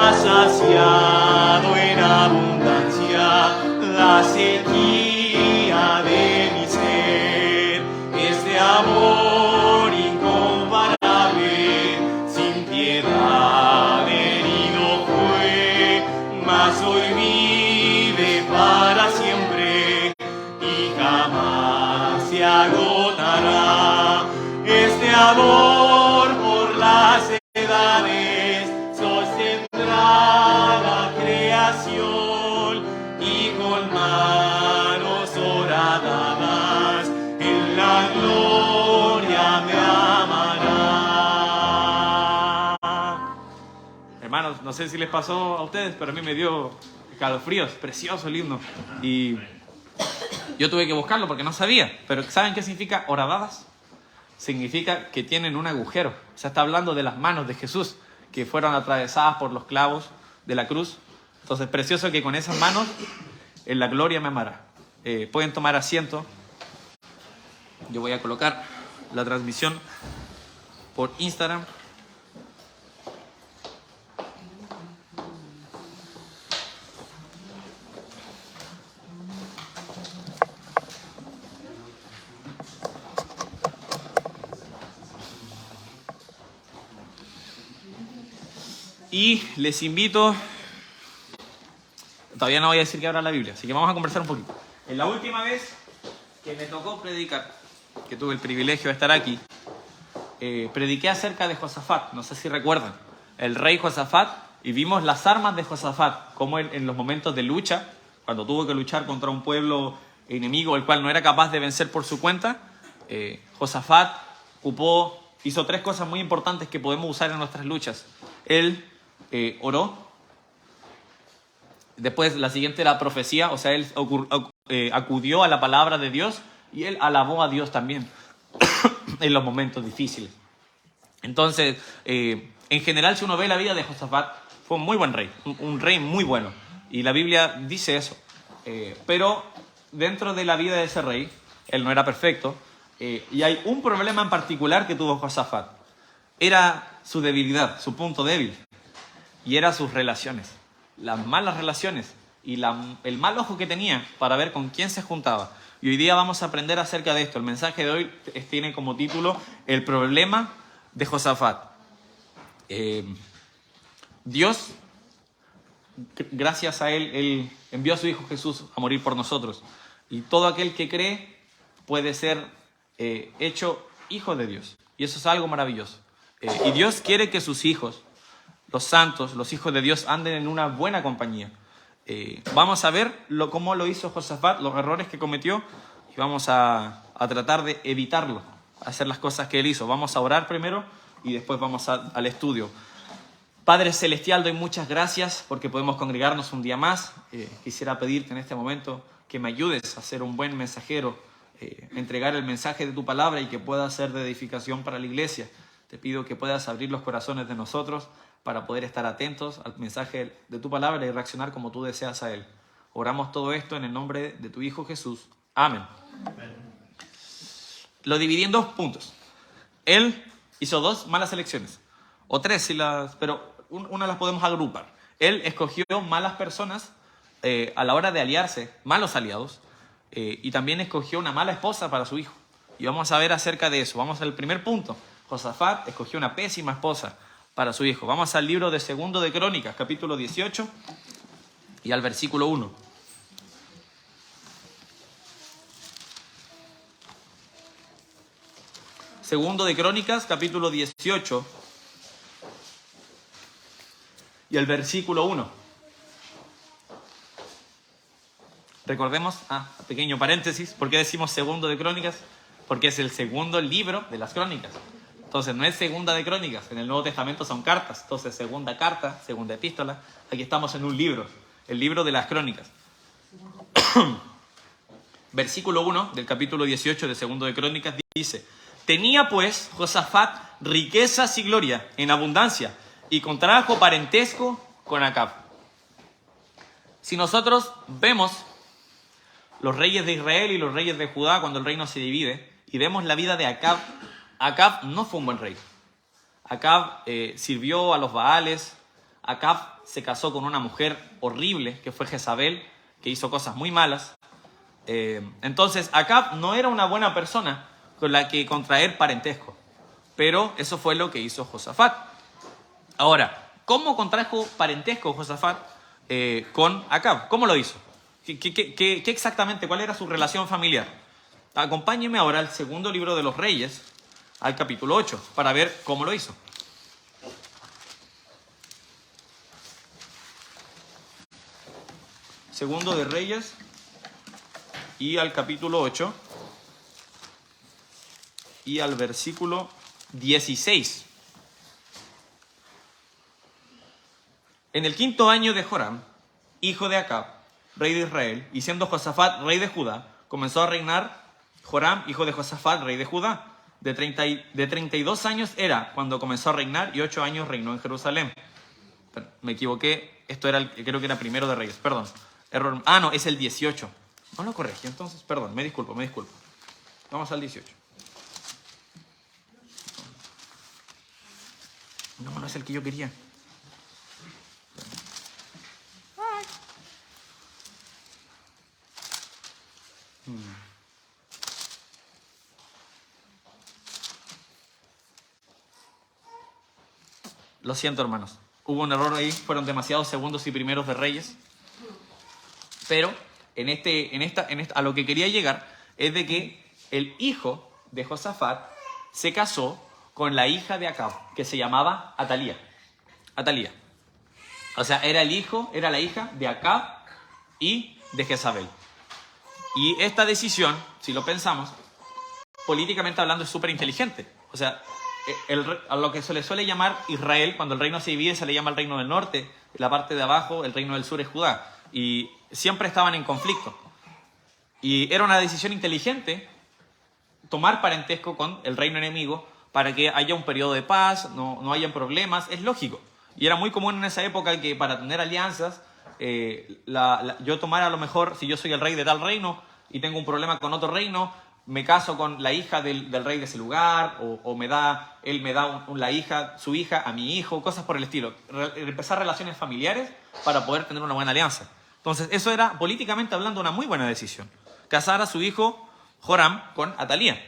saciado en abundancia la sequía de mi ser. Este amor incomparable, sin piedad herido fue, mas hoy vive para siempre y jamás se agotará. Este amor por las edades sostendrá la creación y con manos horadadas en la gloria me amará. Hermanos, no sé si les pasó a ustedes, pero a mí me dio escalofríos. Precioso el himno. Y yo tuve que buscarlo porque no sabía. Pero ¿saben qué significa horadadas? Significa que tienen un agujero. O sea, está hablando de las manos de Jesús, que fueron atravesadas por los clavos de la cruz. Entonces, precioso que con esas manos en la gloria me amará. Pueden tomar asiento. Yo voy a colocar la transmisión por Instagram. Y les invito, todavía no voy a decir que abra la Biblia, así que vamos a conversar un poquito. En la última vez que me tocó predicar, que tuve el privilegio de estar aquí, prediqué acerca de Josafat, no sé si recuerdan, el rey Josafat, y vimos las armas de Josafat, como en los momentos de lucha, cuando tuvo que luchar contra un pueblo enemigo, el cual no era capaz de vencer por su cuenta, Josafat hizo tres cosas muy importantes que podemos usar en nuestras luchas. Él oró. Después la siguiente era profecía, o sea, él acudió a la palabra de Dios y él alabó a Dios también en los momentos difíciles. Entonces, en general, si uno ve la vida de Josafat, fue un muy buen rey, un rey muy bueno. Y la Biblia dice eso. Pero dentro de la vida de ese rey, él no era perfecto. Y hay un problema en particular que tuvo Josafat. Era su debilidad, su punto débil. Y era sus relaciones, las malas relaciones y el mal ojo que tenía para ver con quién se juntaba. Y hoy día vamos a aprender acerca de esto. El mensaje de hoy tiene como título El problema de Josafat. Dios, gracias a él envió a su Hijo Jesús a morir por nosotros. Y todo aquel que cree puede ser hecho hijo de Dios. Y eso es algo maravilloso. Y Dios quiere que sus hijos, los santos, los hijos de Dios, anden en una buena compañía. Vamos a ver cómo lo hizo Josafat, los errores que cometió, y vamos a tratar de evitarlo, hacer las cosas que él hizo. Vamos a orar primero y después vamos al estudio. Padre Celestial, doy muchas gracias porque podemos congregarnos un día más. Quisiera pedirte en este momento que me ayudes a ser un buen mensajero, entregar el mensaje de tu palabra y que pueda ser de edificación para la iglesia. Te pido que puedas abrir los corazones de nosotros para poder estar atentos al mensaje de tu palabra y reaccionar como tú deseas a él. Oramos todo esto en el nombre de tu Hijo Jesús. Amén. Lo dividí en dos puntos. Él hizo dos malas elecciones, o tres, pero una las podemos agrupar. Él escogió malas personas a la hora de aliarse, malos aliados, y también escogió una mala esposa para su hijo. Y vamos a ver acerca de eso. Vamos al primer punto. Josafat escogió una pésima esposa para su hijo. Vamos al libro de Segundo de Crónicas, capítulo 18, y al versículo 1. Segundo de Crónicas, capítulo 18, y el versículo 1. Recordemos, pequeño paréntesis, ¿por qué decimos Segundo de Crónicas? Porque es el segundo libro de las Crónicas. Entonces no es Segunda de Crónicas, en el Nuevo Testamento son cartas. Entonces segunda carta, segunda epístola, aquí estamos en un libro, el libro de las Crónicas. Versículo 1 del capítulo 18 de Segundo de Crónicas dice: tenía pues Josafat riquezas y gloria en abundancia y contrajo parentesco con Acab. Si nosotros vemos los reyes de Israel y los reyes de Judá cuando el reino se divide y vemos la vida de Acab, Acab no fue un buen rey. Acab sirvió a los Baales, Acab se casó con una mujer horrible, que fue Jezabel, que hizo cosas muy malas. Entonces, Acab no era una buena persona con la que contraer parentesco. Pero eso fue lo que hizo Josafat. Ahora, ¿cómo contrajo parentesco Josafat con Acab? ¿Cómo lo hizo? ¿Qué exactamente? ¿Cuál era su relación familiar? Acompáñenme ahora al segundo libro de los Reyes, al capítulo 8, para ver cómo lo hizo. Segundo de Reyes y al capítulo 8 y al versículo 16. En el 5.º año de Joram, hijo de Acab, rey de Israel, y siendo Josafat rey de Judá, comenzó a reinar Joram, hijo de Josafat, rey de Judá. De 32 años era cuando comenzó a reinar y 8 años reinó en Jerusalén. Me equivoqué, esto era, creo que era primero de Reyes, perdón. Error. Ah, no, es el 18. No lo corregí, entonces, perdón, me disculpo. Vamos al 18. No es el que yo quería. Lo siento, hermanos. Hubo un error ahí, fueron demasiados segundos y primeros de Reyes. Pero a lo que quería llegar es de que el hijo de Josafat se casó con la hija de Acab, que se llamaba Atalía. O sea, era la hija de Acab y de Jezabel. Y esta decisión, si lo pensamos, políticamente hablando es súper inteligente. O sea, a lo que se le suele llamar Israel, cuando el reino se divide, se le llama el reino del norte, la parte de abajo, el reino del sur es Judá. Y siempre estaban en conflicto. Y era una decisión inteligente tomar parentesco con el reino enemigo para que haya un periodo de paz, no hayan problemas, es lógico. Y era muy común en esa época que para tener alianzas, yo tomara a lo mejor, si yo soy el rey de tal reino y tengo un problema con otro reino, me caso con la hija del rey de ese lugar, o él me da su hija a mi hijo, cosas por el estilo. Empezar relaciones familiares para poder tener una buena alianza. Entonces, eso era, políticamente hablando, una muy buena decisión. Casar a su hijo Joram con Atalía,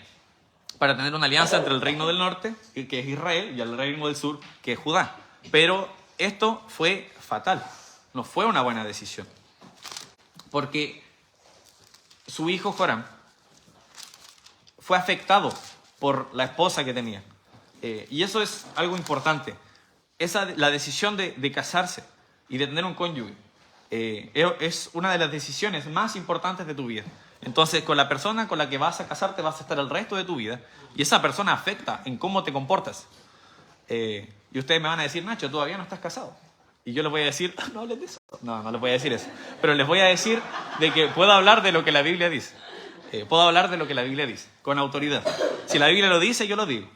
para tener una alianza entre el reino del norte, que es Israel, y el reino del sur, que es Judá. Pero esto fue fatal, no fue una buena decisión. Porque su hijo Joram fue afectado por la esposa que tenía. Y eso es algo importante. La decisión de casarse y de tener un cónyuge es una de las decisiones más importantes de tu vida. Entonces, con la persona con la que vas a casarte vas a estar el resto de tu vida, y esa persona afecta en cómo te comportas. Y ustedes me van a decir, Nacho, todavía no estás casado. Y yo les voy a decir, no hables de eso. No les voy a decir eso. Pero les voy a decir de que puedo hablar de lo que la Biblia dice. Puedo hablar de lo que la Biblia dice, con autoridad. Si la Biblia lo dice, yo lo digo.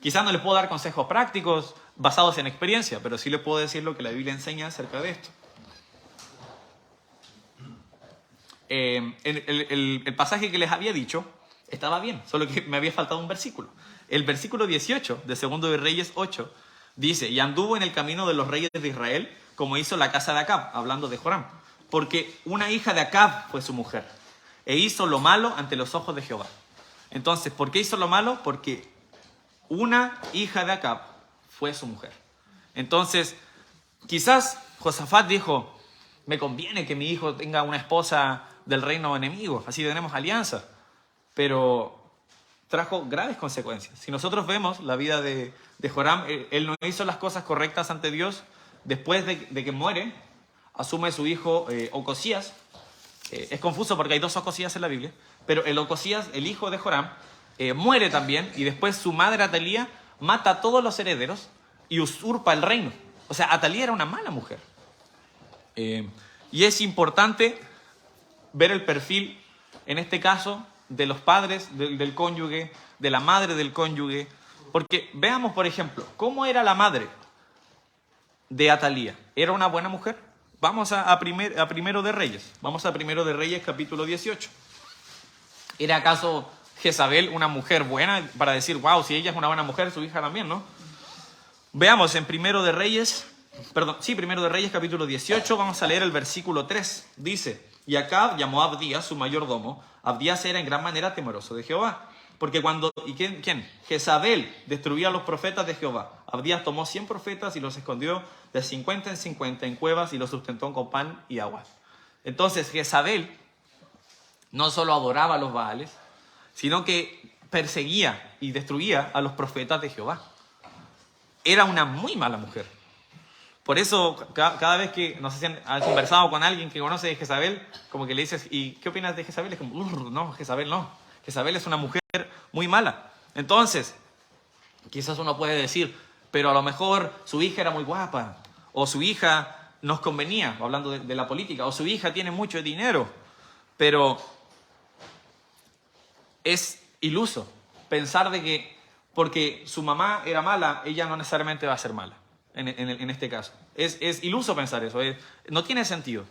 Quizás no les puedo dar consejos prácticos basados en experiencia, pero sí les puedo decir lo que la Biblia enseña acerca de esto. El pasaje que les había dicho estaba bien, solo que me había faltado un versículo. El versículo 18 de Segundo de Reyes 8 dice: y anduvo en el camino de los reyes de Israel, como hizo la casa de Acab, hablando de Joram, porque una hija de Acab fue su mujer, e hizo lo malo ante los ojos de Jehová. Entonces, ¿por qué hizo lo malo? Porque una hija de Acab fue su mujer. Entonces, quizás Josafat dijo, me conviene que mi hijo tenga una esposa del reino enemigo, así tenemos alianza. Pero trajo graves consecuencias. Si nosotros vemos la vida de Joram, él no hizo las cosas correctas ante Dios. Después de que muere, asume su hijo Ocosías. Es confuso porque hay dos Ocosías en la Biblia, pero el Ocosías, el hijo de Joram, muere también, y después su madre Atalía mata a todos los herederos y usurpa el reino. O sea, Atalía era una mala mujer. Y es importante ver el perfil, en este caso, de los padres del cónyuge, de la madre del cónyuge, porque veamos, por ejemplo, cómo era la madre de Atalía. ¿Era una buena mujer? Vamos a Primero de Reyes. Vamos a Primero de Reyes, capítulo 18. ¿Era acaso Jezabel una mujer buena para decir, wow, si ella es una buena mujer, su hija también, no? Veamos en Primero de Reyes, Primero de Reyes, capítulo 18, vamos a leer el versículo 3. Dice, y Acab llamó a Abdías, su mayordomo. Abdías era en gran manera temeroso de Jehová. Porque ¿quién? Jezabel destruía a los profetas de Jehová. Abdías tomó 100 profetas y los escondió de 50 en 50 en cuevas y los sustentó con pan y agua. Entonces Jezabel no solo adoraba a los Baales, sino que perseguía y destruía a los profetas de Jehová. Era una muy mala mujer. Por eso, cada vez que, no sé si han conversado con alguien que conoce de Jezabel, como que le dices, ¿y qué opinas de Jezabel? Es como, no, Jezabel no. Jezabel es una mujer muy mala. Entonces, quizás uno puede decir, pero a lo mejor su hija era muy guapa, o su hija nos convenía, hablando de la política, o su hija tiene mucho dinero. Pero es iluso pensar de que porque su mamá era mala, ella no necesariamente va a ser mala. En este caso. Es iluso pensar eso. No tiene sentido.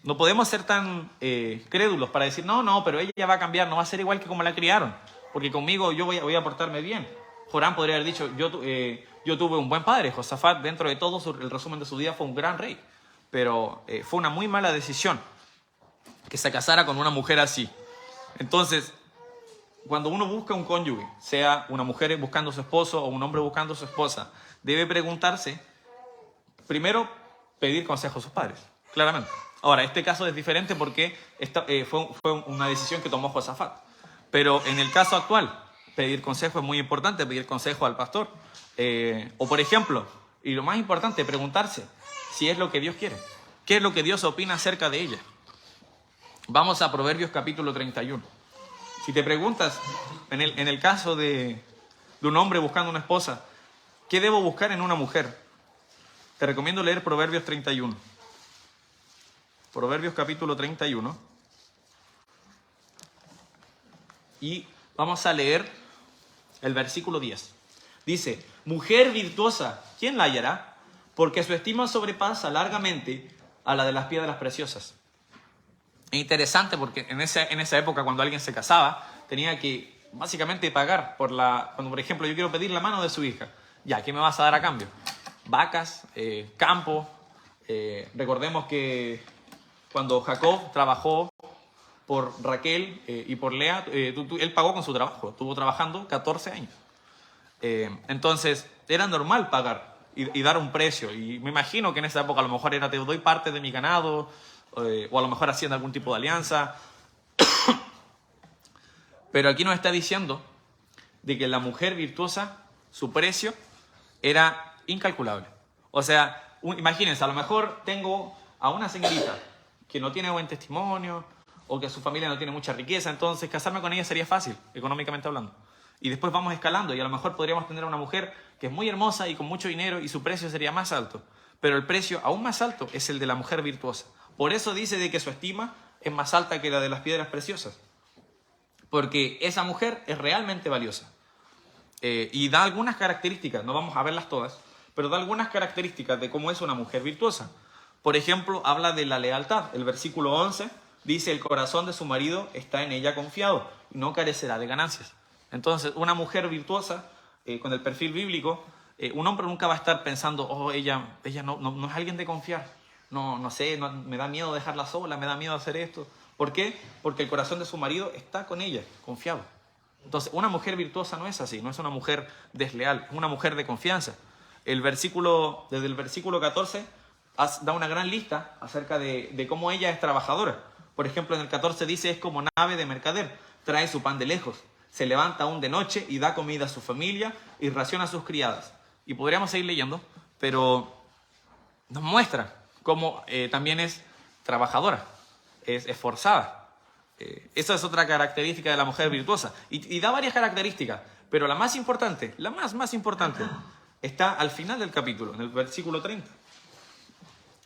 No podemos ser tan crédulos para decir, no, pero ella va a cambiar, no va a ser igual que como la criaron. Porque conmigo yo voy a portarme bien. Joram podría haber dicho, yo tuve un buen padre. Josafat, dentro de todo, el resumen de su vida, fue un gran rey. Pero fue una muy mala decisión que se casara con una mujer así. Entonces, cuando uno busca un cónyuge, sea una mujer buscando a su esposo o un hombre buscando a su esposa, debe preguntarse, primero, pedir consejo a sus padres, claramente. Ahora, este caso es diferente porque fue una decisión que tomó Josafat. Pero en el caso actual, pedir consejo es muy importante, pedir consejo al pastor. O por ejemplo, y lo más importante, preguntarse si es lo que Dios quiere. ¿Qué es lo que Dios opina acerca de ella? Vamos a Proverbios capítulo 31. Si te preguntas, en el caso de un hombre buscando una esposa, ¿qué debo buscar en una mujer? Te recomiendo leer Proverbios 31. Proverbios capítulo 31. Y vamos a leer el versículo 10. Dice, mujer virtuosa, ¿quién la hallará? Porque su estima sobrepasa largamente a la de las piedras preciosas. Es interesante porque en esa época, cuando alguien se casaba, tenía que básicamente pagar cuando, por ejemplo, yo quiero pedir la mano de su hija. Ya, ¿qué me vas a dar a cambio? Vacas, campo. Recordemos que cuando Jacob trabajó por Raquel y por Lea, él pagó con su trabajo. Estuvo trabajando 14 años. Entonces, era normal pagar y dar un precio. Y me imagino que en esa época a lo mejor te doy parte de mi ganado, o a lo mejor haciendo algún tipo de alianza. Pero aquí nos está diciendo de que la mujer virtuosa, su precio era incalculable. O sea, imagínense, a lo mejor tengo a una señorita que no tiene buen testimonio o que su familia no tiene mucha riqueza, entonces casarme con ella sería fácil, económicamente hablando. Y después vamos escalando y a lo mejor podríamos tener a una mujer que es muy hermosa y con mucho dinero y su precio sería más alto. Pero el precio aún más alto es el de la mujer virtuosa. Por eso dice de que su estima es más alta que la de las piedras preciosas. Porque esa mujer es realmente valiosa. Y da algunas características, no vamos a verlas todas, pero da algunas características de cómo es una mujer virtuosa. Por ejemplo, habla de la lealtad. El versículo 11 dice, el corazón de su marido está en ella confiado y no carecerá de ganancias. Entonces, una mujer virtuosa, con el perfil bíblico, un hombre nunca va a estar pensando, ella no es alguien de confiar. No sé, me da miedo dejarla sola, me da miedo hacer esto. ¿Por qué? Porque el corazón de su marido está con ella, confiado. Entonces, una mujer virtuosa no es así, no es una mujer desleal, es una mujer de confianza. Desde el versículo 14 da una gran lista acerca de cómo ella es trabajadora. Por ejemplo, en el 14 dice, es como nave de mercader, trae su pan de lejos, se levanta aún de noche y da comida a su familia y raciona a sus criadas. Y podríamos seguir leyendo, pero nos muestra cómo también es trabajadora, es esforzada. Esa es otra característica de la mujer virtuosa. Y da varias características, pero la más importante, la más importante, está al final del capítulo, en el versículo 30.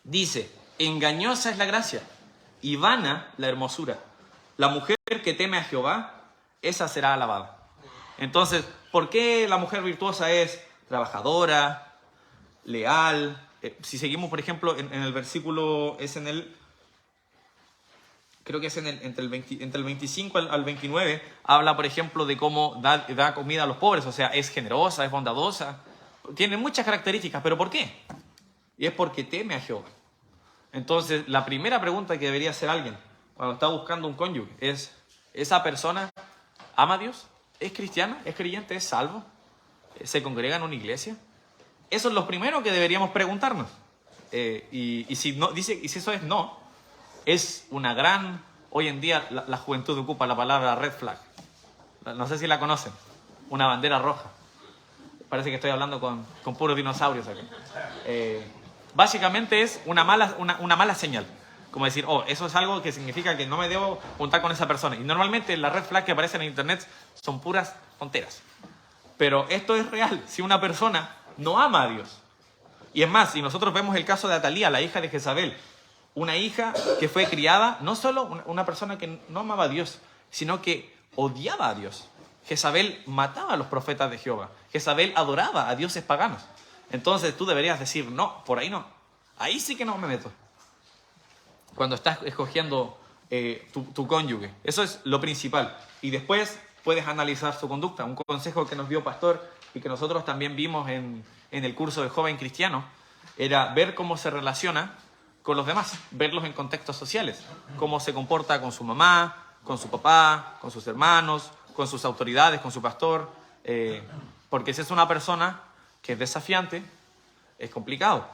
Dice, engañosa es la gracia y vana la hermosura. La mujer que teme a Jehová, esa será alabada. Entonces, ¿por qué la mujer virtuosa es trabajadora, leal? Si seguimos, por ejemplo, en el versículo, creo que es entre el 25 al 29, habla, por ejemplo, de cómo da comida a los pobres, o sea, es generosa, es bondadosa, tiene muchas características, pero ¿por qué? y es porque teme a Jehová. Entonces, la primera pregunta que debería hacer alguien cuando está buscando un cónyuge es, ¿esa persona ama a Dios? ¿Es cristiana? ¿Es creyente? ¿Es salvo? ¿Se congrega en una iglesia? Eso es lo primero que deberíamos preguntarnos. Y si eso es no, es una gran... Hoy en día la juventud ocupa la palabra red flag. No sé si la conocen. Una bandera roja. Parece que estoy hablando con puros dinosaurios acá. Básicamente es una mala señal. Como decir, oh, eso es algo que significa que no me debo juntar con esa persona. Y normalmente las red flags que aparecen en internet son puras tonteras. Pero esto es real. Si una persona no ama a Dios. Y es más, si nosotros vemos el caso de Atalía, la hija de Jezabel, una hija que fue criada, no solo una persona que no amaba a Dios, sino que odiaba a Dios. Jezabel mataba a los profetas de Jehová. Jezabel adoraba a dioses paganos. Entonces tú deberías decir, no, por ahí no. Ahí sí que no me meto. Cuando estás escogiendo tu cónyuge. Eso es lo principal. Y después puedes analizar su conducta. Un consejo que nos dio Pastor y que nosotros también vimos en el curso de joven cristiano era ver cómo se relaciona con los demás, verlos en contextos sociales, cómo se comporta con su mamá, con su papá, con sus hermanos, con sus autoridades, con su pastor, porque si es una persona que es desafiante, es complicado.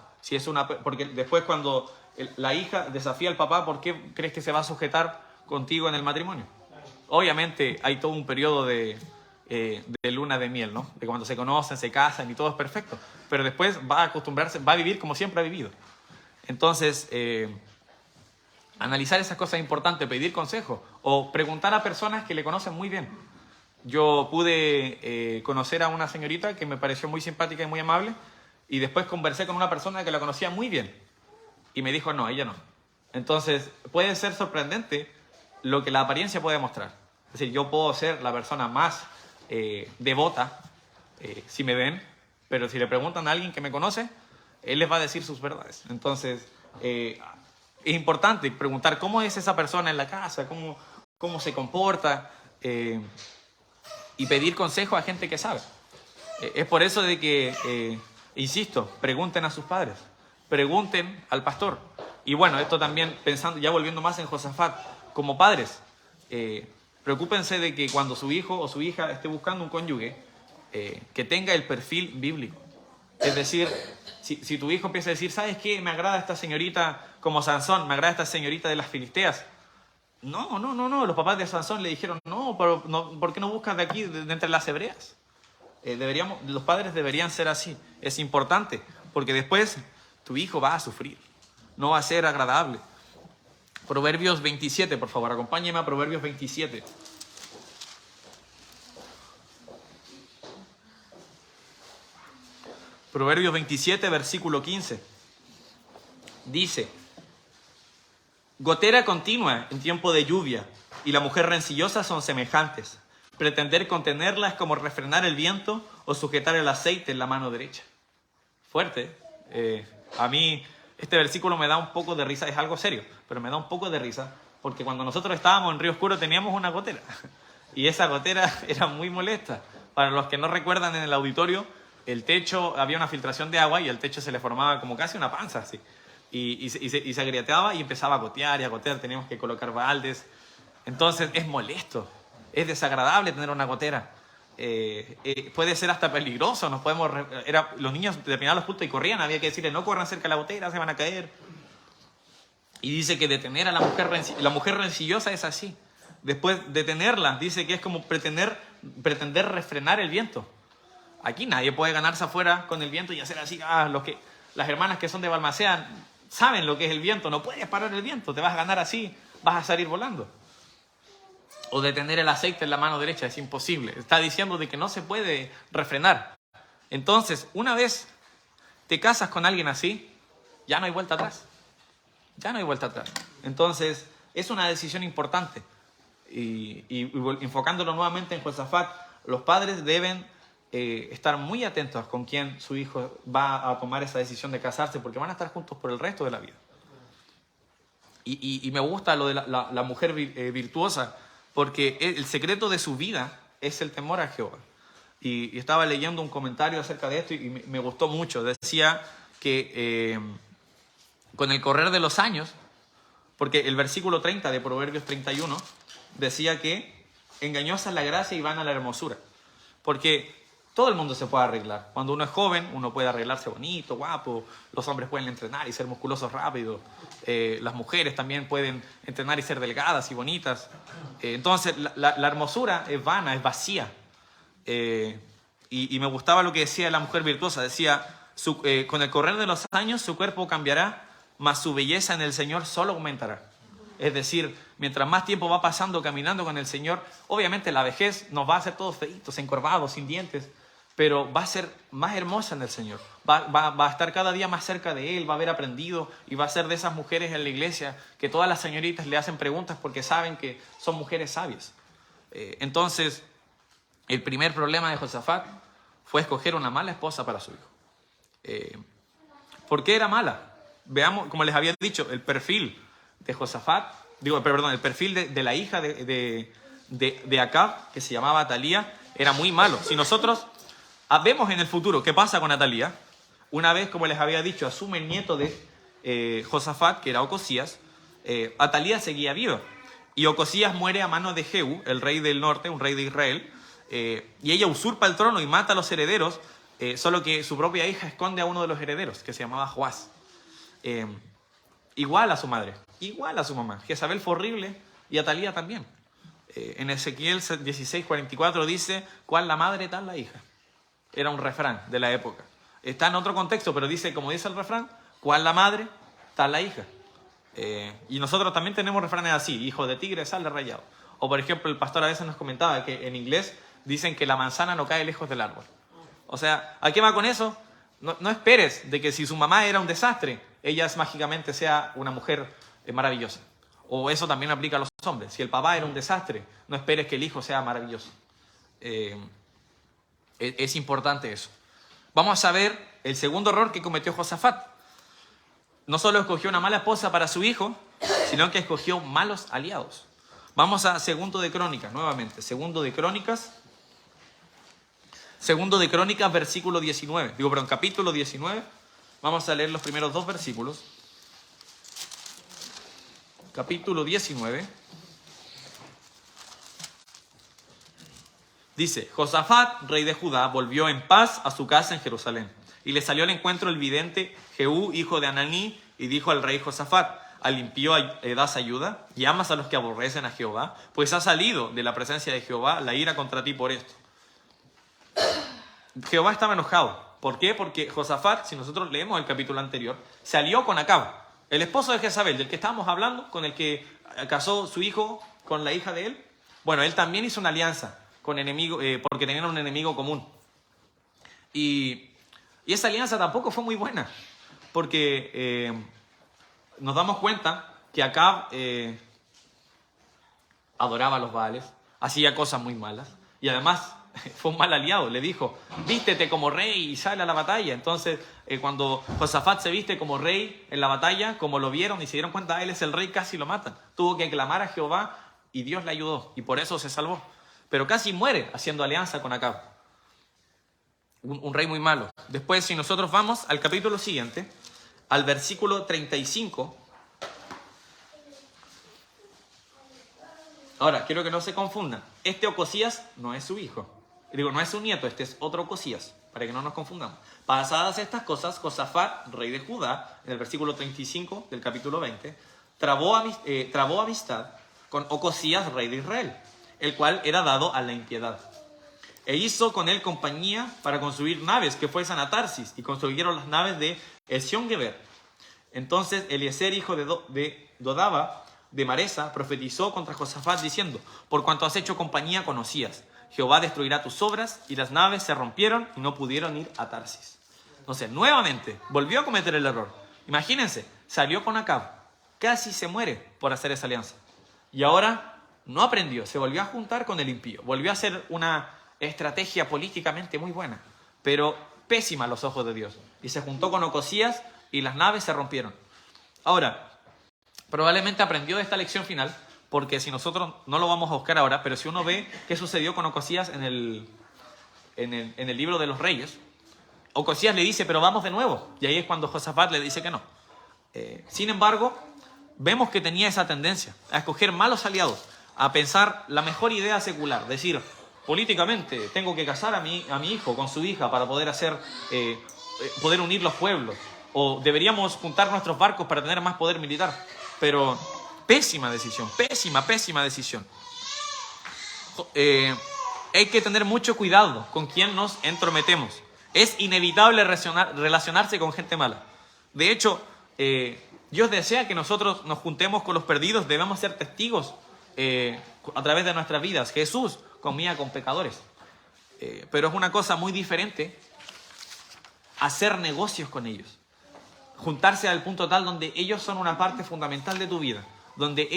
Porque después cuando la hija desafía al papá, ¿por qué crees que se va a sujetar contigo en el matrimonio? Obviamente hay todo un periodo de luna de miel, ¿no? De cuando se conocen, se casan y todo es perfecto, pero después va a acostumbrarse, va a vivir como siempre ha vivido. Entonces, analizar esas cosas es importante, pedir consejo o preguntar a personas que le conocen muy bien. Yo pude conocer a una señorita que me pareció muy simpática y muy amable y después conversé con una persona que la conocía muy bien y me dijo, no, ella no. Entonces, puede ser sorprendente lo que la apariencia puede mostrar. Es decir, yo puedo ser la persona más devota si me ven, pero si le preguntan a alguien que me conoce, él les va a decir sus verdades. Entonces, es importante preguntar cómo es esa persona en la casa, cómo se comporta, y pedir consejo a gente que sabe. Es por eso de que, insisto, pregunten a sus padres, pregunten al pastor. Y bueno, esto también pensando, ya volviendo más en Josafat, como padres, preocúpense de que cuando su hijo o su hija esté buscando un cónyuge, que tenga el perfil bíblico. Es decir, si tu hijo empieza a decir, ¿sabes qué? Me agrada esta señorita como Sansón, me agrada esta señorita de las Filisteas. No. Los papás de Sansón le dijeron, pero ¿por qué no buscas de aquí, de entre las hebreas? Los padres deberían ser así. Es importante, porque después tu hijo va a sufrir. No va a ser agradable. Proverbios 27, por favor, acompáñeme a Proverbios 27. Proverbios 27, versículo 15. Dice, gotera continua en tiempo de lluvia y la mujer rencillosa son semejantes. Pretender contenerla es como refrenar el viento o sujetar el aceite en la mano derecha. Fuerte. A mí este versículo me da un poco de risa, es algo serio, pero me da un poco de risa porque cuando nosotros estábamos en Río Oscuro teníamos una gotera y esa gotera era muy molesta. Para los que no recuerdan, en el auditorio, el techo, había una filtración de agua y el techo se le formaba como casi una panza así. Y se agrieteaba y empezaba a gotear y a gotear, teníamos que colocar baldes. Entonces es molesto, es desagradable tener una gotera. Puede ser hasta peligroso, los niños terminaban los cultos y corrían, había que decirle no corran cerca de la gotera, se van a caer. Y dice que detener a la mujer rencillosa es así. Después detenerla, dice que es como pretender refrenar el viento. Aquí nadie puede ganarse afuera con el viento y hacer así. Las hermanas que son de Balmaceda saben lo que es el viento. No puedes parar el viento, te vas a ganar así, vas a salir volando. O detener el aceite en la mano derecha, es imposible. Está diciendo de que no se puede refrenar. Entonces, una vez te casas con alguien así, ya no hay vuelta atrás. Ya no hay vuelta atrás. Entonces, es una decisión importante. Y enfocándolo nuevamente en Josafat, los padres deben estar muy atentos con quién su hijo va a tomar esa decisión de casarse, porque van a estar juntos por el resto de la vida. Y me gusta lo de la mujer virtuosa, porque el secreto de su vida es el temor a Jehová. Y estaba leyendo un comentario acerca de esto y me gustó mucho. Decía que con el correr de los años, porque el versículo 30 de Proverbios 31 decía que engañosa es la gracia y vana la hermosura. Porque todo el mundo se puede arreglar. Cuando uno es joven, uno puede arreglarse bonito, guapo. Los hombres pueden entrenar y ser musculosos rápido. Las mujeres también pueden entrenar y ser delgadas y bonitas. Entonces, la hermosura es vana, es vacía. Y me gustaba lo que decía la mujer virtuosa. Decía, con el correr de los años su cuerpo cambiará, mas su belleza en el Señor solo aumentará. Es decir, mientras más tiempo va pasando caminando con el Señor, obviamente la vejez nos va a hacer todos feitos, encorvados, sin dientes, pero va a ser más hermosa en el Señor. Va a estar cada día más cerca de Él, va a haber aprendido y va a ser de esas mujeres en la iglesia que todas las señoritas le hacen preguntas porque saben que son mujeres sabias. Entonces, el primer problema de Josafat fue escoger una mala esposa para su hijo. ¿Por qué era mala? Veamos, como les había dicho, el perfil de Josafat, el perfil de la hija de Acab, que se llamaba Atalía, era muy malo. Si nosotros vemos en el futuro qué pasa con Atalía, una vez, como les había dicho, asume el nieto de Josafat, que era Ocosías, Atalía seguía viva. Y Ocosías muere a manos de Jehú, el rey del norte, un rey de Israel, y ella usurpa el trono y mata a los herederos, solo que su propia hija esconde a uno de los herederos, que se llamaba Joás. Igual a su madre, igual a su mamá. Jezabel fue horrible y Atalía también. En Ezequiel 16:44 dice, cuál la madre, tal la hija. Era un refrán de la época. Está en otro contexto, pero dice, como dice el refrán, cuál la madre, tal la hija. Y nosotros también tenemos refranes así, hijo de tigre, sale rayado. O por ejemplo, el pastor a veces nos comentaba que en inglés dicen que la manzana no cae lejos del árbol. O sea, ¿a qué va con eso? No esperes de que si su mamá era un desastre, ella mágicamente sea una mujer maravillosa. O eso también aplica a los hombres. Si el papá era un desastre, no esperes que el hijo sea maravilloso. Es importante eso. Vamos a ver el segundo error que cometió Josafat. No solo escogió una mala esposa para su hijo, sino que escogió malos aliados. Vamos a Segundo de Crónicas, nuevamente. Segundo de Crónicas, versículo 19. Capítulo 19. Vamos a leer los primeros dos versículos. Capítulo 19. Dice, Josafat, rey de Judá, volvió en paz a su casa en Jerusalén. Y le salió al encuentro el vidente Jehú, hijo de Ananí, y dijo al rey Josafat, al impío das ayuda y amas a los que aborrecen a Jehová, pues ha salido de la presencia de Jehová la ira contra ti por esto. Jehová estaba enojado. ¿Por qué? Porque Josafat, si nosotros leemos el capítulo anterior, se alió con Acab, el esposo de Jezabel, del que estábamos hablando, con el que casó su hijo con la hija de él. Bueno, él también hizo una alianza con enemigo, porque tenían un enemigo común. Y esa alianza tampoco fue muy buena, porque nos damos cuenta que Acab adoraba a los Baales, hacía cosas muy malas, y además fue un mal aliado. Le dijo, vístete como rey y sale a la batalla. Entonces, cuando Josafat se viste como rey en la batalla, como lo vieron y se dieron cuenta, él es el rey, casi lo matan. Tuvo que clamar a Jehová y Dios le ayudó, y por eso se salvó. Pero casi muere haciendo alianza con Acab. Un rey muy malo. Después, si nosotros vamos al capítulo siguiente, al versículo 35. Ahora, quiero que no se confundan. Este Ocosías no es su hijo. No es su nieto, este es otro Ocosías, para que no nos confundamos. Pasadas estas cosas, Josafat, rey de Judá, en el versículo 35 del capítulo 20, trabó amistad con Ocosías, rey de Israel, el cual era dado a la impiedad. E hizo con él compañía para construir naves que fuesen a Tarsis, y construyeron las naves de Esión-Geber. Entonces Eliezer, hijo de Dodaba, de Maresa, profetizó contra Josafat diciendo, por cuanto has hecho compañía con Ocosías, Jehová destruirá tus obras, y las naves se rompieron y no pudieron ir a Tarsis. Entonces, nuevamente, volvió a cometer el error. Imagínense, salió con Acab, casi se muere por hacer esa alianza. Y ahora no aprendió, se volvió a juntar con el impío. Volvió a hacer una estrategia políticamente muy buena, pero pésima a los ojos de Dios. Y se juntó con Ocosías y las naves se rompieron. Ahora, probablemente aprendió de esta lección final, porque si nosotros no lo vamos a buscar ahora, pero si uno ve qué sucedió con Ocosías en el libro de los Reyes, Ocosías le dice, pero vamos de nuevo. Y ahí es cuando Josafat le dice que no. Sin embargo, vemos que tenía esa tendencia a escoger malos aliados, a pensar la mejor idea secular, decir, políticamente tengo que casar a mi hijo con su hija para poder poder unir los pueblos, o deberíamos juntar nuestros barcos para tener más poder militar. Pero pésima decisión, pésima decisión. Hay que tener mucho cuidado con quién nos entrometemos. Es inevitable relacionarse con gente mala. De hecho, Dios desea que nosotros nos juntemos con los perdidos. Debemos ser testigos a través de nuestras vidas. Jesús comía con pecadores. Pero es una cosa muy diferente hacer negocios con ellos. Juntarse al punto tal donde ellos son una parte fundamental de tu vida. Donde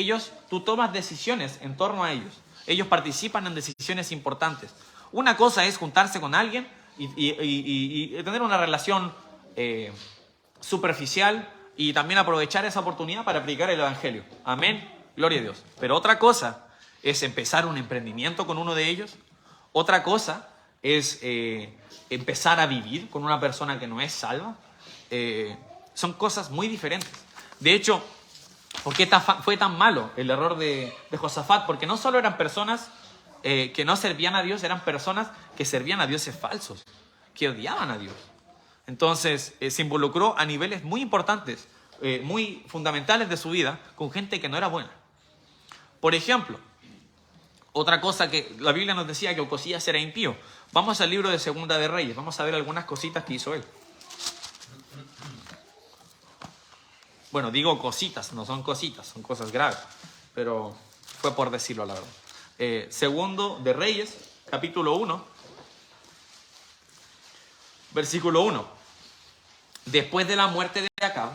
tú tomas decisiones en torno a ellos. Ellos participan en decisiones importantes. Una cosa es juntarse con alguien y tener una relación superficial y también aprovechar esa oportunidad para predicar el Evangelio. Amén, gloria a Dios. Pero otra cosa es empezar un emprendimiento con uno de ellos. Otra cosa es empezar a vivir con una persona que no es salva. Son cosas muy diferentes. De hecho, ¿por qué fue tan malo el error de Josafat? Porque no solo eran personas que no servían a Dios, eran personas que servían a dioses falsos, que odiaban a Dios. Entonces se involucró a niveles muy importantes, muy fundamentales de su vida, con gente que no era buena. Por ejemplo, otra cosa que la Biblia nos decía, que Ocosías era impío. Vamos al libro de Segunda de Reyes, vamos a ver algunas cositas que hizo él. Bueno, digo cositas, no son cositas, son cosas graves, pero fue por decirlo, la verdad. Segundo de Reyes, capítulo 1, versículo 1. Después de la muerte de Acab,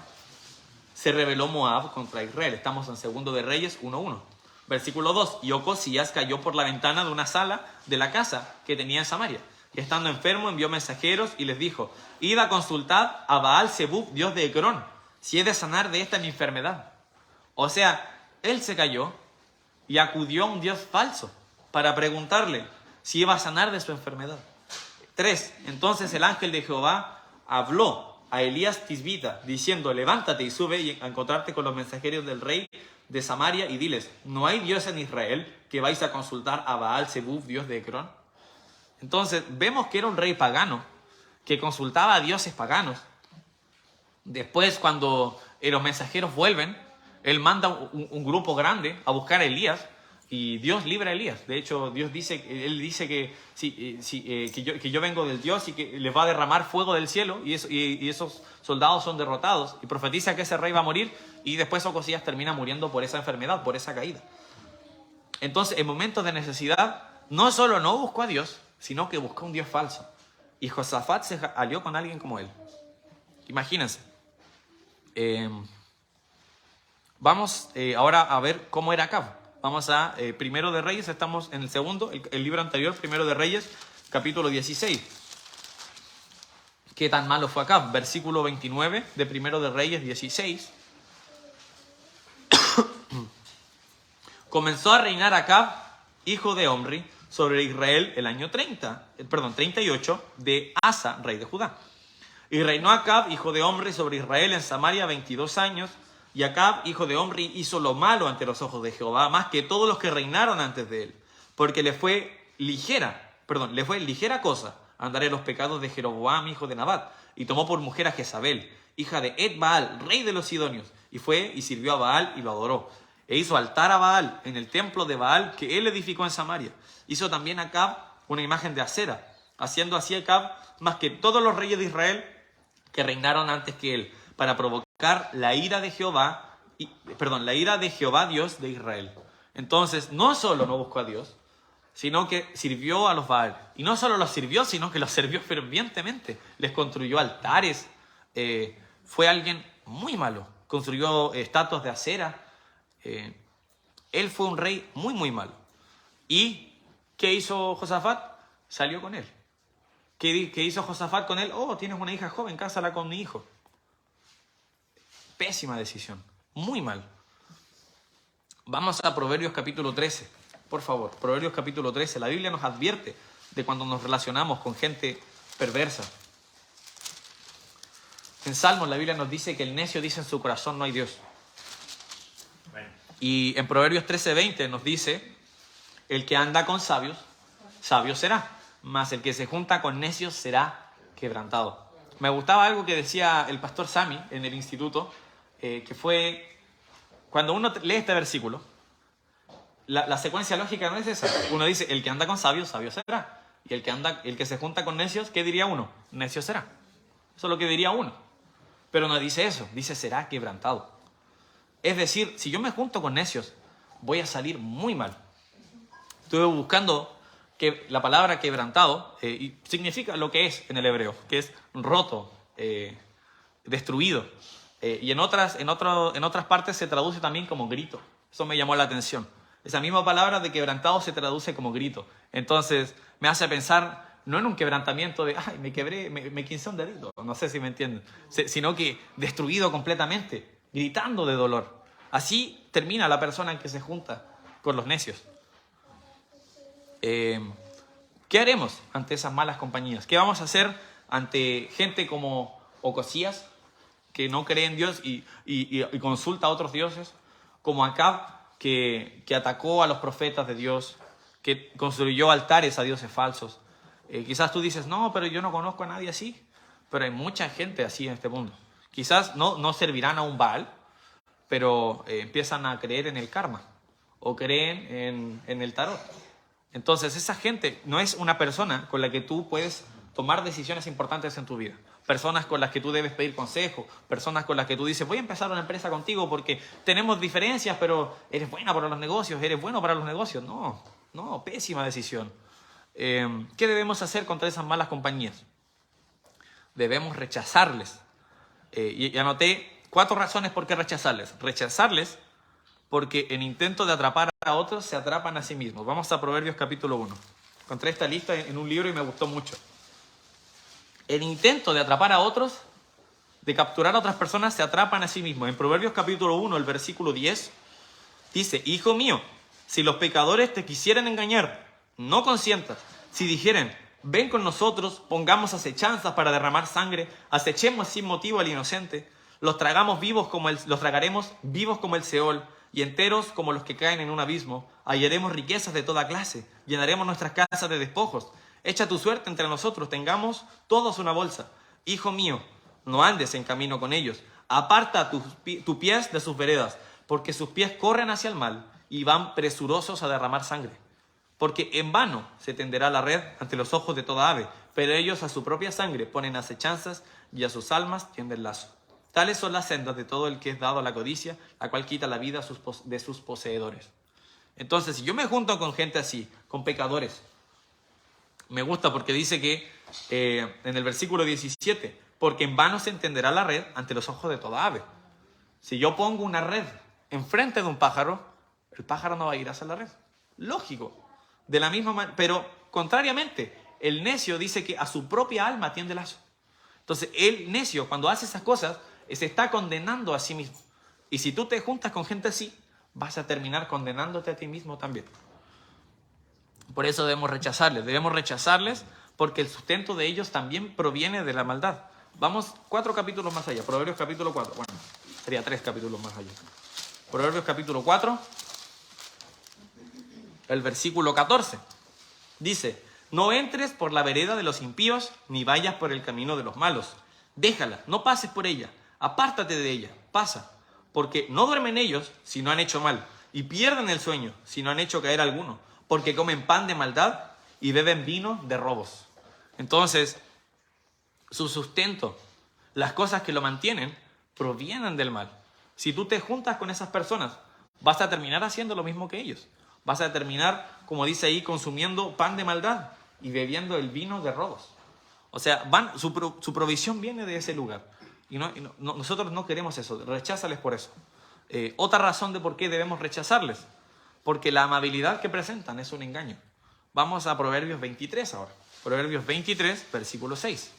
se rebeló Moab contra Israel. Estamos en Segundo de Reyes 1:1. Versículo 2. Y Ocosías cayó por la ventana de una sala de la casa que tenía en Samaria. Y estando enfermo, envió mensajeros y les dijo, id a consultar a Baal-Zebub, dios de Ecrón, si he de sanar de esta mi enfermedad. O sea, él se cayó y acudió a un dios falso para preguntarle si iba a sanar de su enfermedad. 3. Entonces el ángel de Jehová habló a Elías Tisbita, diciendo, levántate y sube a encontrarte con los mensajeros del rey de Samaria y diles, ¿no hay Dios en Israel que vais a consultar a Baal-Zebub, dios de Ecrón? Entonces vemos que era un rey pagano que consultaba a dioses paganos. Después, cuando los mensajeros vuelven, él manda un grupo grande a buscar a Elías y Dios libra a Elías. De hecho, él dice que yo vengo del Dios y que les va a derramar fuego del cielo y esos soldados son derrotados. Y profetiza que ese rey va a morir y después Ocosías termina muriendo por esa enfermedad, por esa caída. Entonces, en momentos de necesidad, no solo no buscó a Dios, sino que buscó un Dios falso. Y Josafat se alió con alguien como él. Imagínense. Vamos ahora a ver cómo era Acab. Vamos a Primero de Reyes, estamos en el segundo, el libro anterior, Primero de Reyes, capítulo 16. ¿Qué tan malo fue Acab? Versículo 29 de Primero de Reyes 16. Comenzó a reinar Acab, hijo de Omri, sobre Israel el año 38 de Asa, rey de Judá. Y reinó Acab, hijo de Omri, sobre Israel en Samaria 22 años. Y Acab, hijo de Omri, hizo lo malo ante los ojos de Jehová, más que todos los que reinaron antes de él. Porque le fue ligera cosa andar en los pecados de Jeroboam, hijo de Nabat. Y tomó por mujer a Jezabel, hija de Ed-Baal, rey de los sidonios. Y fue y sirvió a Baal y lo adoró. E hizo altar a Baal en el templo de Baal que él edificó en Samaria. Hizo también Acab una imagen de Acera, haciendo así Acab más que todos los reyes de Israel que reinaron antes que él, para provocar la ira de Jehová, Dios de Israel. Entonces, no solo no buscó a Dios, sino que sirvió a los Baal. Y no solo los sirvió, sino que los sirvió fervientemente. Les construyó altares. Fue alguien muy malo. Construyó estatuas de acera. Él fue un rey muy, muy malo. ¿Y qué hizo Josafat? Salió con él. ¿Qué hizo Josafat con él? Oh, tienes una hija joven, cásala con mi hijo. Pésima decisión. Muy mal. Vamos a Proverbios capítulo 13. Por favor, Proverbios capítulo 13. La Biblia nos advierte de cuando nos relacionamos con gente perversa. En Salmos la Biblia nos dice que el necio dice en su corazón no hay Dios. Y en Proverbios 13:20 nos dice, el que anda con sabios, sabio será, mas el que se junta con necios será quebrantado. Me gustaba algo que decía el pastor Sami en el instituto, que fue, cuando uno lee este versículo, la secuencia lógica no es esa. Uno dice, el que anda con sabios, sabio será. Y el que se junta con necios, ¿qué diría uno? Necio será. Eso es lo que diría uno. Pero no dice eso, dice será quebrantado. Es decir, si yo me junto con necios, voy a salir muy mal. Estuve buscando que la palabra quebrantado y significa lo que es en el hebreo, que es roto, destruido. Y en otras partes se traduce también como grito. Eso me llamó la atención. Esa misma palabra de quebrantado se traduce como grito. Entonces me hace pensar no en un quebrantamiento de, ay, me quebré, me quincé un dedito, no sé si me entienden, sino que destruido completamente, gritando de dolor. Así termina la persona que se junta con los necios. ¿Qué haremos ante esas malas compañías? ¿Qué vamos a hacer ante gente como Ocosías, que no cree en Dios y consulta a otros dioses? Como Acab, que atacó a los profetas de Dios, que construyó altares a dioses falsos. Quizás tú dices, no, pero yo no conozco a nadie así. Pero hay mucha gente así en este mundo. Quizás no servirán a un Baal, pero empiezan a creer en el karma o creen en el tarot. Entonces esa gente no es una persona con la que tú puedes tomar decisiones importantes en tu vida. Personas con las que tú debes pedir consejo, personas con las que tú dices, voy a empezar una empresa contigo porque tenemos diferencias, pero eres buena para los negocios, eres bueno para los negocios. No, pésima decisión. ¿Qué debemos hacer contra esas malas compañías? Debemos rechazarles. Y anoté 4 razones por qué rechazarles. Rechazarles porque en intento de atrapar a otros se atrapan a sí mismos. Vamos a Proverbios capítulo 1. Encontré esta lista en un libro y me gustó mucho. En intento de atrapar a otros, de capturar a otras personas, se atrapan a sí mismos. En Proverbios capítulo 1, el versículo 10, dice, hijo mío, si los pecadores te quisieren engañar, no consientas. Si dijeren, ven con nosotros, pongamos acechanzas para derramar sangre, acechemos sin motivo al inocente, los tragaremos vivos como el Seol, y enteros como los que caen en un abismo. Hallaremos riquezas de toda clase, llenaremos nuestras casas de despojos. Echa tu suerte entre nosotros, tengamos todos una bolsa. Hijo mío, no andes en camino con ellos. Aparta tus pies de sus veredas, porque sus pies corren hacia el mal y van presurosos a derramar sangre. Porque en vano se tenderá la red ante los ojos de toda ave, pero ellos a su propia sangre ponen acechanzas y a sus almas tienden lazo. Tales son las sendas de todo el que es dado a la codicia, la cual quita la vida de sus poseedores. Entonces, si yo me junto con gente así, con pecadores, me gusta porque dice que en el versículo 17, porque en vano se entenderá la red ante los ojos de toda ave. Si yo pongo una red enfrente de un pájaro, el pájaro no va a ir hacia la red. Lógico. De la misma manera, pero contrariamente, el necio dice que a su propia alma tiende lazo. Entonces, el necio, cuando hace esas cosas, se está condenando a sí mismo. Y si tú te juntas con gente así, vas a terminar condenándote a ti mismo también. Por eso debemos rechazarles porque el sustento de ellos también proviene de la maldad. Vamos 4 capítulos más allá, Proverbios capítulo 4, bueno, sería 3 capítulos más allá. Proverbios capítulo 4, el versículo 14, dice, no entres por la vereda de los impíos, ni vayas por el camino de los malos. Déjala, no pases por ella, apártate de ella, pasa, porque no duermen ellos si no han hecho mal, y pierden el sueño si no han hecho caer alguno, porque comen pan de maldad y beben vino de robos. Entonces, su sustento, las cosas que lo mantienen, provienen del mal. Si tú te juntas con esas personas, vas a terminar haciendo lo mismo que ellos. Vas a terminar, como dice ahí, consumiendo pan de maldad y bebiendo el vino de robos. O sea, su provisión viene de ese lugar. Y nosotros no queremos eso, recházales por eso. Otra razón de por qué debemos rechazarles, porque la amabilidad que presentan es un engaño. Vamos a Proverbios 23 ahora. Proverbios 23, versículo 6.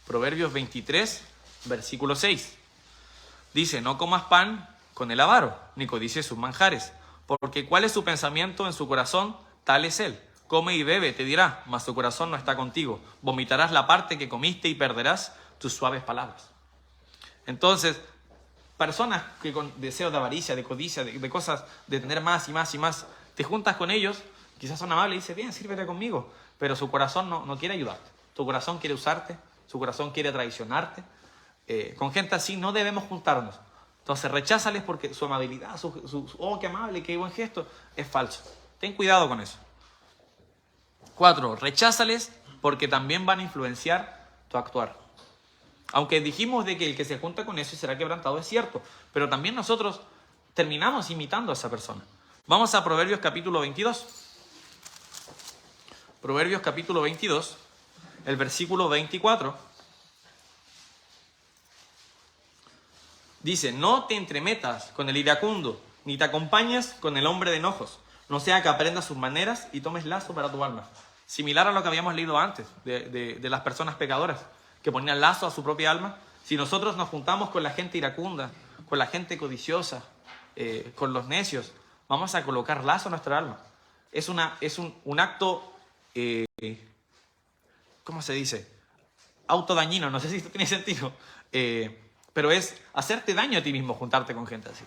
Proverbios 23, versículo 6. Dice, no comas pan con el avaro, ni codicies sus manjares, porque cuál es su pensamiento en su corazón, tal es él. come y bebe, te dirá, mas tu corazón no está contigo. Vomitarás la parte que comiste y perderás tus suaves palabras. Entonces, personas que con deseos de avaricia, de codicia, de cosas, de tener más y más y más, te juntas con ellos, quizás son amables y dices, bien, sírvete conmigo, pero su corazón no quiere ayudarte. Tu corazón quiere usarte, su corazón quiere traicionarte. Con gente así no debemos juntarnos. Entonces, recházales porque su amabilidad, oh, qué amable, qué buen gesto, es falso. Ten cuidado con eso. 4, recházales porque también van a influenciar tu actuar. Aunque dijimos de que el que se junta con eso será quebrantado, es cierto, pero también nosotros terminamos imitando a esa persona. Vamos a Proverbios capítulo 22. Proverbios capítulo 22, el versículo 24. Dice, no te entremetas con el iracundo, ni te acompañes con el hombre de enojos, no sea que aprendas sus maneras y tomes lazo para tu alma. Similar a lo que habíamos leído antes de las personas pecadoras que ponían lazo a su propia alma. Si nosotros nos juntamos con la gente iracunda, con la gente codiciosa, con los necios, vamos a colocar lazo a nuestra alma. Es un acto, ¿cómo se dice? Autodañino, no sé si esto tiene sentido, pero es hacerte daño a ti mismo juntarte con gente así.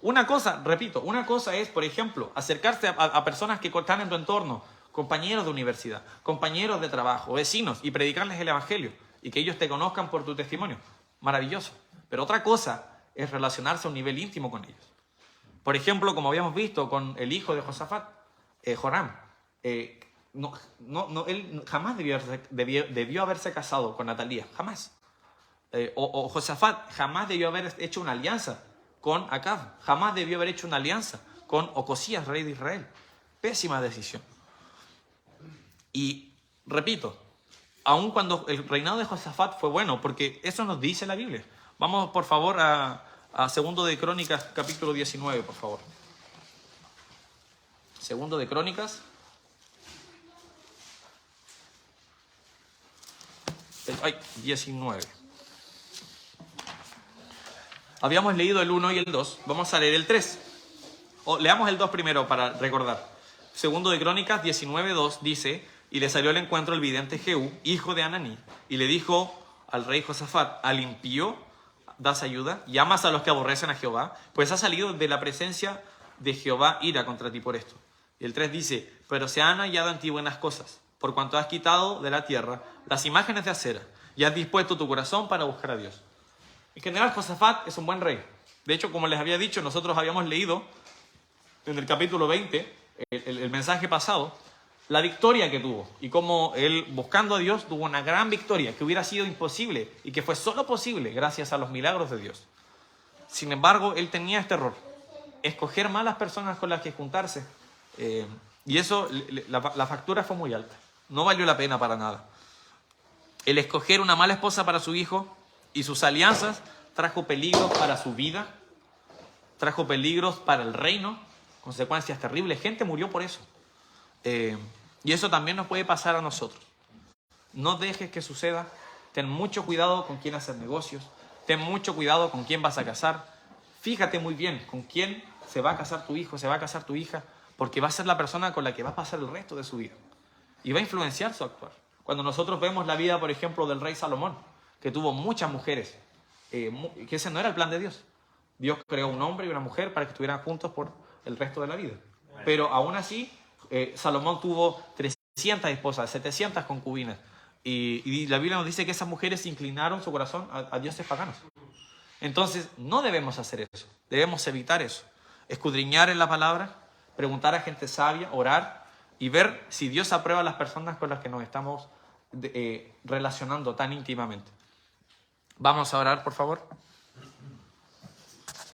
Una cosa, repito, una cosa es, por ejemplo, acercarse a personas que están en tu entorno, compañeros de universidad, compañeros de trabajo, vecinos, y predicarles el evangelio y que ellos te conozcan por tu testimonio. Maravilloso. Pero otra cosa es relacionarse a un nivel íntimo con ellos. Por ejemplo, como habíamos visto con el hijo de Josafat, Joram. Él jamás debió haberse casado con Atalía, jamás. O Josafat jamás debió haber hecho una alianza con Acab, jamás debió haber hecho una alianza con Ocosías, rey de Israel. Pésima decisión. Y repito, aun cuando el reinado de Josafat fue bueno, porque eso nos dice la Biblia. Vamos por favor a 2 de Crónicas capítulo 19, por favor. 2 de Crónicas. 19. Habíamos leído el 1 y el 2, vamos a leer el 3. Leamos el 2 primero para recordar. 2 de Crónicas 19:2 dice, y le salió al encuentro el vidente Jehú, hijo de Ananí, y le dijo al rey Josafat, al impío das ayuda y amas a los que aborrecen a Jehová, pues ha salido de la presencia de Jehová ira contra ti por esto. Y el 3 dice, pero se han hallado en ti buenas cosas, por cuanto has quitado de la tierra las imágenes de acera y has dispuesto tu corazón para buscar a Dios. En general, Josafat es un buen rey. De hecho, como les había dicho, nosotros habíamos leído en el capítulo 20, el mensaje pasado, la victoria que tuvo y cómo él, buscando a Dios, tuvo una gran victoria que hubiera sido imposible y que fue solo posible gracias a los milagros de Dios. Sin embargo, él tenía este error, escoger malas personas con las que juntarse, y eso, la factura fue muy alta, no valió la pena para nada. El escoger una mala esposa para su hijo y sus alianzas trajo peligros para su vida, trajo peligros para el reino, consecuencias terribles, gente murió por eso. Y eso también nos puede pasar a nosotros. No dejes que suceda. Ten mucho cuidado con quién hacer negocios. Ten mucho cuidado con quién vas a casar. Fíjate muy bien con quién se va a casar tu hijo, se va a casar tu hija, porque va a ser la persona con la que va a pasar el resto de su vida. Y va a influenciar su actuar. Cuando nosotros vemos la vida, por ejemplo, del rey Salomón, que tuvo muchas mujeres, que ese no era el plan de Dios. Dios creó un hombre y una mujer para que estuvieran juntos por el resto de la vida. Pero aún así, Salomón tuvo 300 esposas, 700 concubinas. Y la Biblia nos dice que esas mujeres inclinaron su corazón a dioses paganos. Entonces, no debemos hacer eso. Debemos evitar eso. Escudriñar en la palabra, preguntar a gente sabia, orar y ver si Dios aprueba a las personas con las que nos estamos relacionando tan íntimamente. Vamos a orar, por favor.